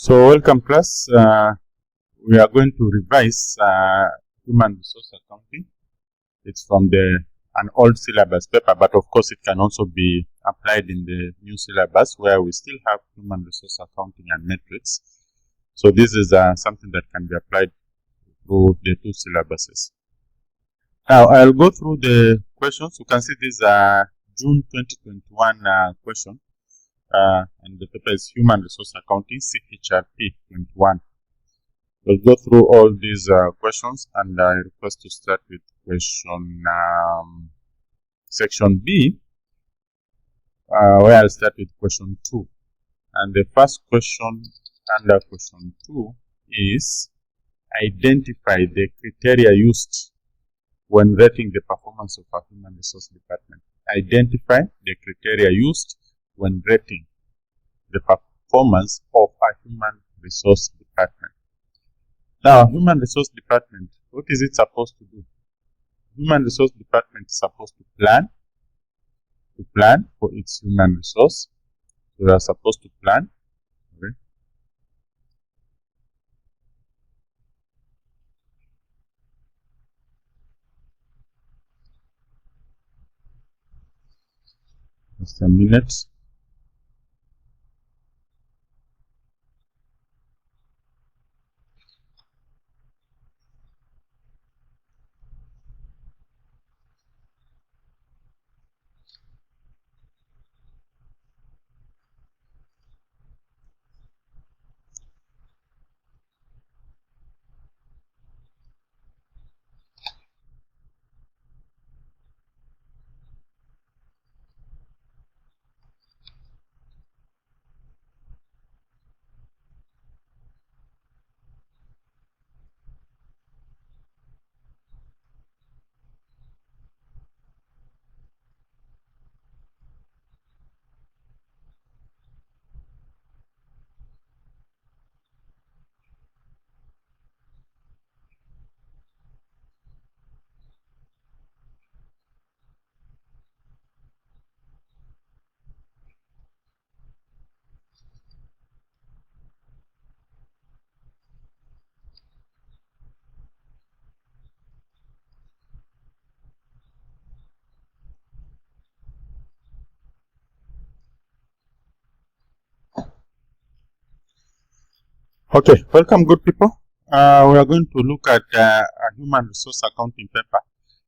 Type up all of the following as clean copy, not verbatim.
So welcome class, we are going to revise human resource accounting. It's from an old syllabus paper, but of course it can also be applied in the new syllabus where we still have human resource accounting and metrics. So this is something that can be applied through the two syllabuses. Now I'll go through the questions. You can see this June 2021 question. And the paper is Human Resource Accounting, Chrp 21. We'll go through all these questions, and I request to start with question section B, where I'll start with question 2. And the first question under question 2 is identify the criteria used when rating the performance of a human resource department. Identify the criteria used when rating the performance of a human resource department. Now, human resource department, what is it supposed to do? Human resource department is supposed to plan for its human resource. So we are supposed to plan. Okay. Just a minute. Okay, welcome good people. We are going to look at a human resource accounting paper.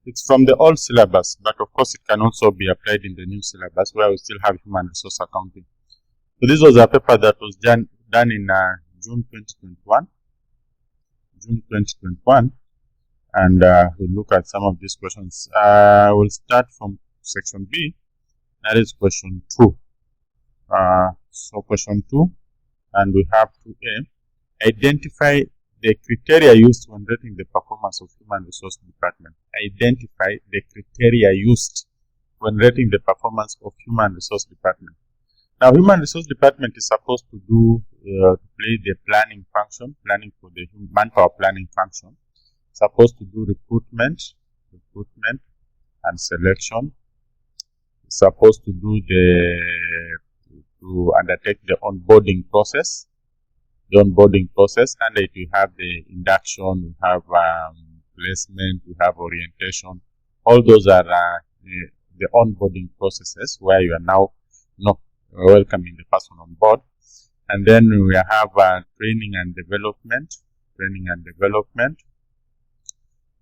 It's from the old syllabus, but of course it can also be applied in the new syllabus where we still have human resource accounting. So this was a paper that was done in June 2021. And we'll look at some of these questions. We'll start from section B, that is question 2. So question 2, and we have 2A. Identify the criteria used when rating the performance of human resource department. Identify the criteria used when rating the performance of human resource department. Now, human resource department is supposed to play the planning function, planning for the manpower planning function. It's supposed to do recruitment and selection. It's supposed to do to undertake the onboarding process. And it will have the induction, we have placement, we have orientation. All those are the onboarding processes where you are now welcoming the person on board. And then we have training and development.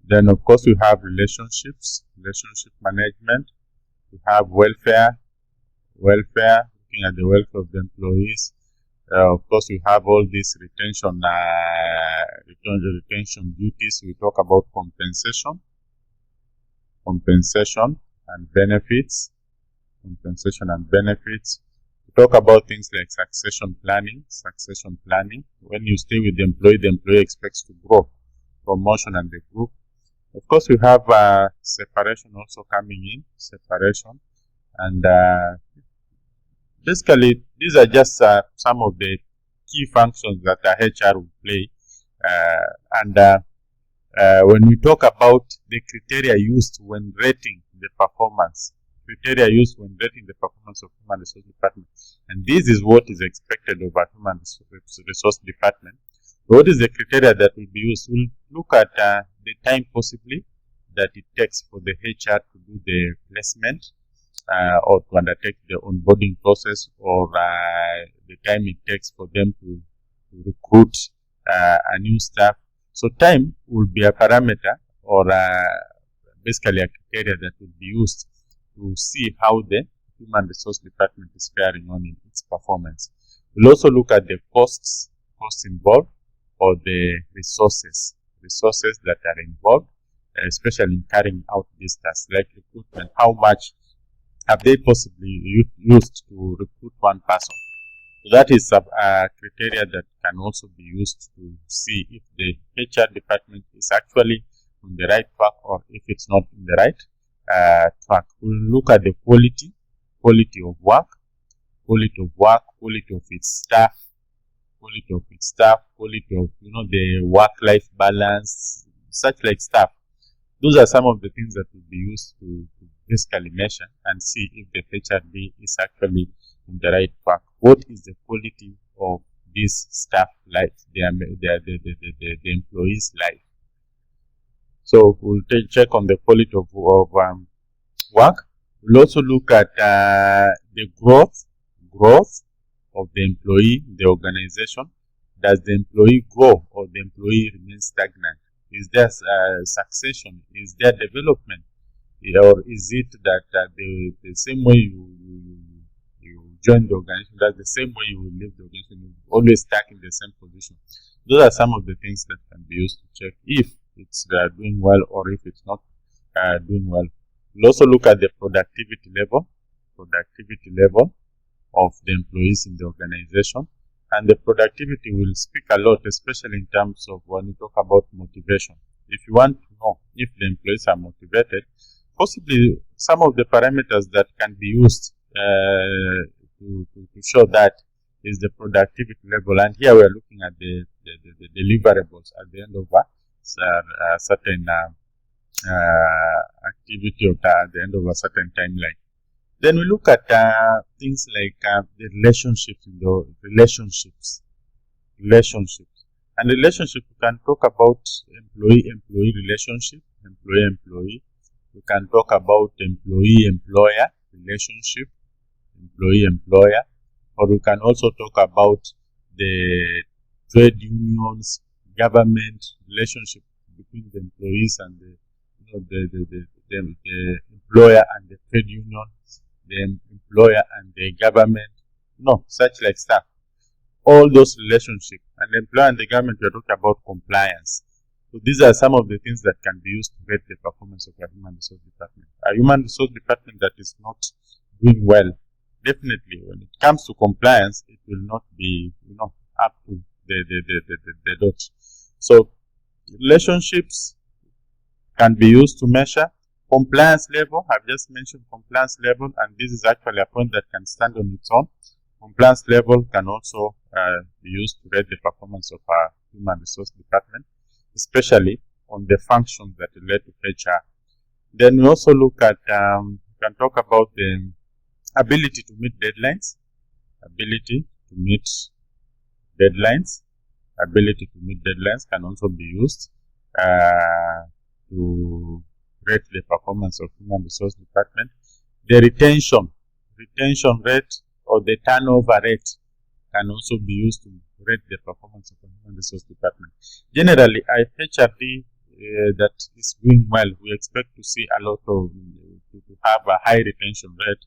Then of course we have relationship management. We have welfare, looking at the welfare of the employees. Of course, we have all these retention duties. We talk about compensation and benefits. We talk about things like succession planning. When you stay with the employee expects to grow, promotion and the group. Of course, we have separation also coming in, and basically, these are just some of the key functions that HR will play. When we talk about the criteria used when rating the performance performance of human resource department. And this is what is expected of a human resource department. What is the criteria that will be used? We'll look at the time possibly that it takes for the HR to do the placement or to undertake the onboarding process, or the time it takes for them to recruit a new staff. So time will be a parameter, or basically a criteria that will be used to see how the human resource department is faring on in its performance. We'll also look at the costs involved, or the resources that are involved, especially in carrying out these tasks like recruitment. How much have they possibly used to recruit one person? So that is a criteria that can also be used to see if the HR department is actually on the right track, or if it's not in the right track. We'll look at the quality of work, quality of its staff, quality of the work-life balance, such like stuff. Those are some of the things that will be used to basically measure and see if the HRD is actually in the right track. What is the quality of this staff life, the employees' life? So we'll check on the quality of work. We'll also look at the growth of the employee in the organization. Does the employee grow, or the employee remain stagnant? Is there succession? Is there development? Or is it that the same way you join the organization, that's the same way you will leave the organization, you always stuck in the same position? Those are some of the things that can be used to check if it's doing well, or if it's not doing well. We'll also look at the productivity level of the employees in the organization. And the productivity will speak a lot, especially in terms of when we talk about motivation. If you want to know if the employees are motivated, possibly some of the parameters that can be used to show that is the productivity level. And here we are looking at the deliverables at the end of a certain activity, or at the end of a certain timeline. Then we look at things like the relationships. And relationship, we can talk about employee relationship, employee. We can talk about employee-employer relationship, employee-employer. Or we can also talk about the trade unions, government relationship between the employees and the employer and the trade union, the employer and the government, such like stuff. All those relationships, and the employer and the government, we are talking about compliance. So these are some of the things that can be used to rate the performance of a human resource department. A human resource department that is not doing well, definitely when it comes to compliance, it will not be up to the dot. So relationships can be used to measure. Compliance level, I've just mentioned compliance level, and this is actually a point that can stand on its own. Compliance level can also be used to rate the performance of our human resource department, especially on the functions that relate to HR. Then we also look at, we can talk about the ability to meet deadlines. Ability to meet deadlines can also be used to rate the performance of human resource department. The retention rate, or the turnover rate, can also be used to rate the performance of a human resource department. Generally, a HRD that is doing well, we expect to see a lot of, to have a high retention rate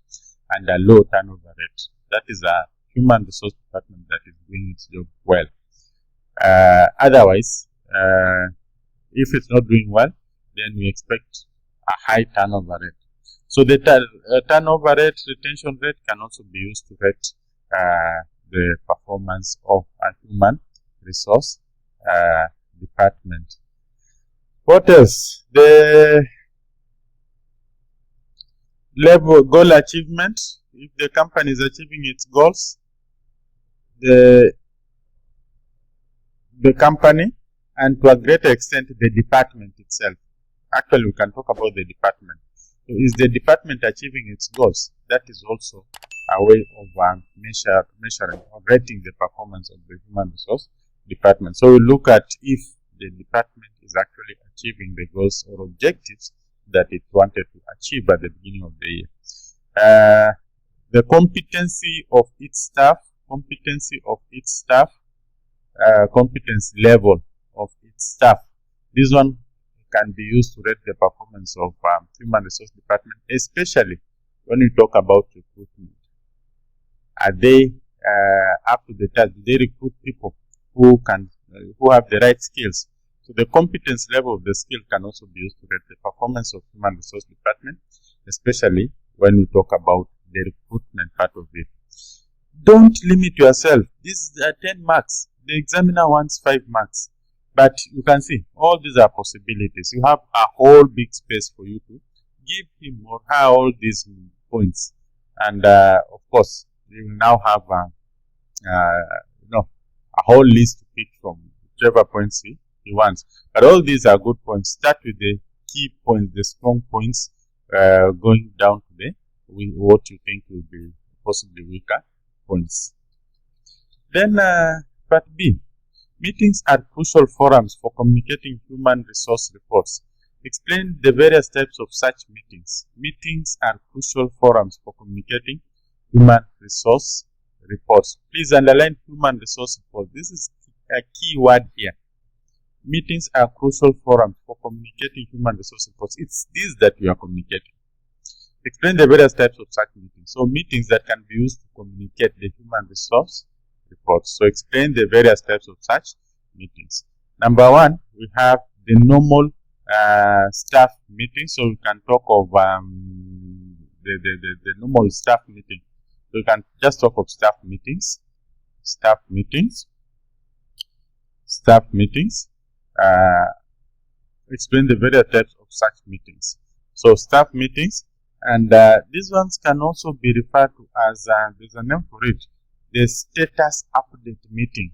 and a low turnover rate. That is a human resource department that is doing its job well. Otherwise, if it's not doing well, then we expect a high turnover rate. So the turnover rate, retention rate can also be used to rate the performance of a human resource department. What else? The level goal achievement. If the company is achieving its goals, the company, and to a greater extent the department itself. Actually, we can talk about the department. So is the department achieving its goals? That is also a way of measuring or rating the performance of the human resource department. So we look at if the department is actually achieving the goals or objectives that it wanted to achieve at the beginning of the year. The competency of its staff, competence level of its staff. This one can be used to rate the performance of human resource department, especially when we talk about recruitment. Are they up to the task? Do they recruit people who have the right skills? So the competence level of the skill can also be used to rate the performance of human resource department, especially when we talk about the recruitment part of it. Don't limit yourself. These are 10 marks. The examiner wants 5 marks. But you can see all these are possibilities. You have a whole big space for you to give him or her all these points. And of course, you will now have a whole list to pick from, whichever points he wants. But all these are good points. Start with the key points, the strong points, going down to what you think will be possibly weaker points. Then part B, meetings are crucial forums for communicating human resource reports. Explain the various types of such meetings. Meetings are crucial forums for communicating human resource reports. Please underline human resource reports. This is a key word here. Meetings are crucial forums for communicating human resource reports. It's this that we are communicating. Explain the various types of such meetings. So meetings that can be used to communicate the human resource reports. So explain the various types of such meetings. Number 1, we have the normal staff meeting. So we can talk of the normal staff meeting. So we can just talk of staff meetings. Explain the various types of such meetings. So staff meetings, and these ones can also be referred to as, there's a name for it, the status update meeting.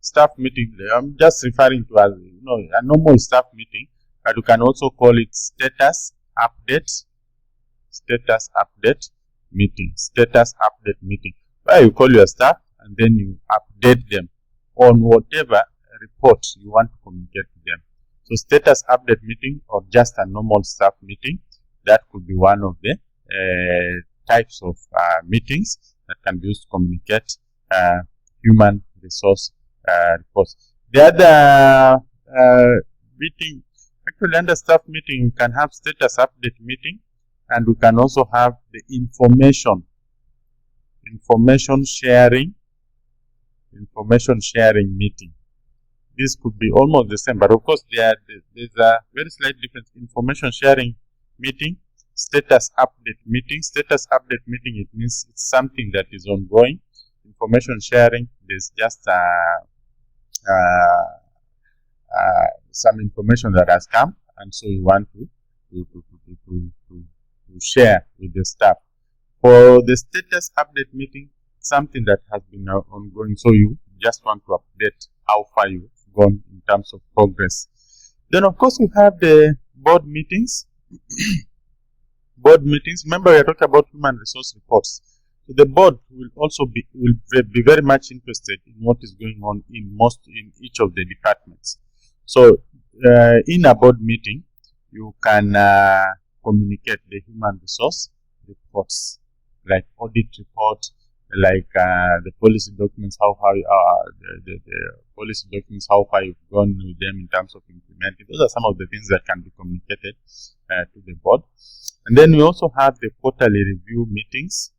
Staff meeting, I'm just referring to as, a normal staff meeting, but you can also call it status update meeting, where you call your staff and then you update them on whatever report you want to communicate to them. So status update meeting or just a normal staff meeting, that could be one of the types of meetings that can be used to communicate human resource reports. The other meeting, actually under staff meeting, you can have status update meeting, and we can also have the information sharing meeting. This could be almost the same, but of course there's a very slight difference. Information sharing meeting, status update meeting. Status update meeting, it means it's something that is ongoing. Information sharing, there's just some information that has come, and so you want to share with the staff. For the status update meeting, something that has been ongoing, so you just want to update how far you've gone in terms of progress. Then of course we have the board meetings. Remember, we are talking about human resource reports. So the board will also be very much interested in what is going on in each of the departments. So in a board meeting, you can communicate the human resource reports, like audit report, like the policy documents, how far the policy documents, how far you've gone with them in terms of implementing. Those are some of the things that can be communicated to the board. And then we also have the quarterly review meetings,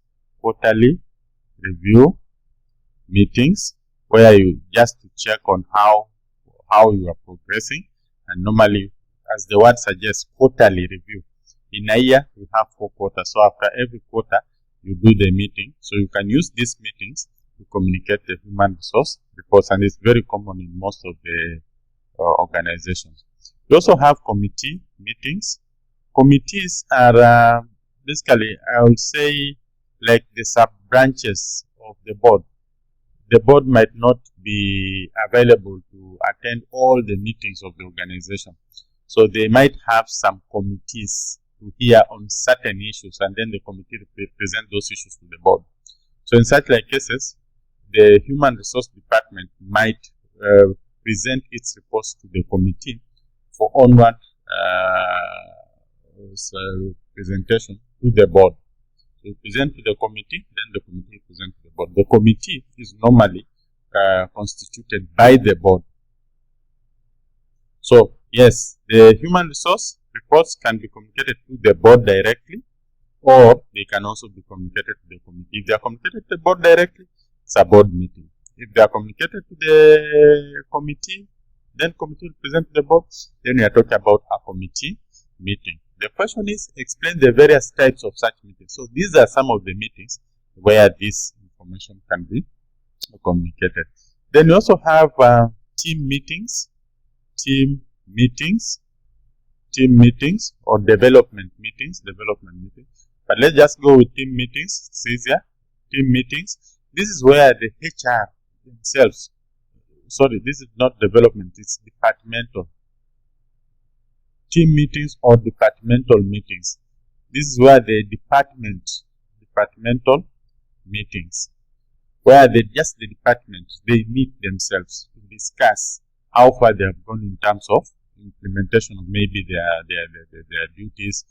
where you just to check on how you are progressing. And normally, as the word suggests, quarterly review. In a year, we have 4 quarters. So after every quarter, you do the meeting. So you can use these meetings to communicate the human resource reports, and it's very common in most of the organizations. We also have committee meetings. Committees are basically, I would say, like the sub-branches of the board. The board might not be available to attend all the meetings of the organization. So they might have some committees to hear on certain issues, and then the committee present those issues to the board. So in such like cases, the Human Resource Department might present its reports to the committee for onward presentation to the board. So you present to the committee, then the committee present to the board. The committee is normally constituted by the board. So yes, the human resource reports can be communicated to the board directly, or they can also be communicated to the committee. If they are communicated to the board directly, it's a board meeting. If they are communicated to the committee, then committee will present to the board, then we are talking about a committee meeting. The question is, explain the various types of such meetings. So these are some of the meetings where this information can be communicated. Then you also have team meetings, or development meetings. But let's just go with team meetings. It's easier. Team meetings. This is where the HR themselves, sorry, this is not development, it's departmental. Team meetings or departmental meetings. This is where the departmental meetings, where the department, they meet themselves to discuss how far they have gone in terms of implementation of maybe their duties.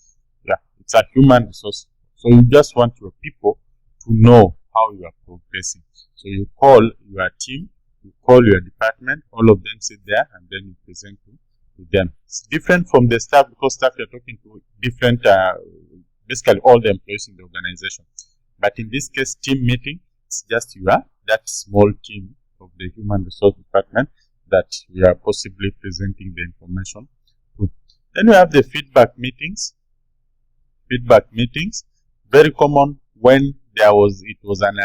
Yeah, it's a human resource. So you just want your people to know how you are progressing. So you call your team, you call your department, all of them sit there, and then you present to them. It's different from the staff, because staff you're talking to different, basically all the employees in the organization. But in this case, team meeting, it's just that small team of the human resource department that we are possibly presenting the information to. Then we have the feedback meetings. Feedback meetings, very common when it was an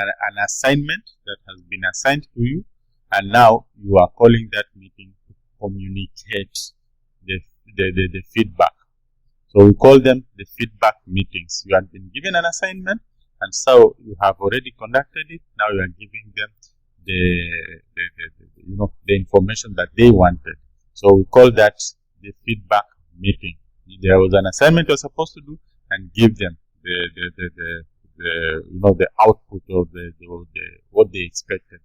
assignment that has been assigned to you, and now you are calling that meeting to communicate the feedback. So we call them the feedback meetings. You have been given an assignment, and so you have already conducted it. Now you are giving them the information that they wanted. So we call that the feedback meeting. There was an assignment you're supposed to do, and give them the output or what they expected.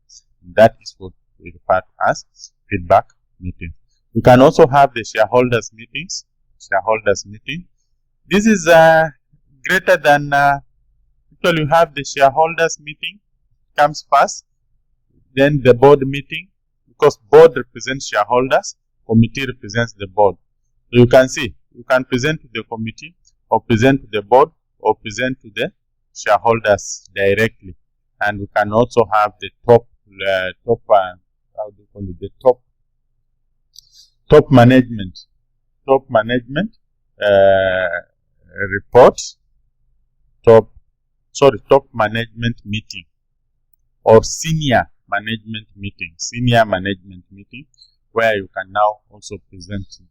That is what we refer to as feedback meeting. We can also have the shareholders meetings. Shareholders meeting. This is greater than actually you have the shareholders meeting comes first, then the board meeting, because board represents shareholders, committee represents the board. So you can see, you can present to the committee, or present to the board, or present to the shareholders directly. And we can also have the top management report, top management meeting, or senior management meeting, where you can now also present to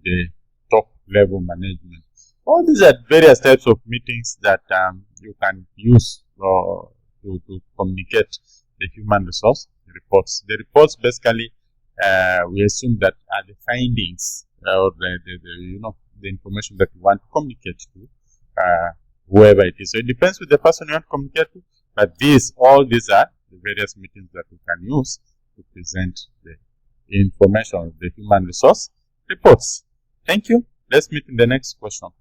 the top level management. All these are various types of meetings that you can use to communicate the human resource reports. The reports basically, we assume that are the findings or the information that you want to communicate to whoever it is. So it depends with the person you want to communicate to, but all these are the various meetings that we can use to present the information of the human resource reports. Thank you. Let's meet in the next question.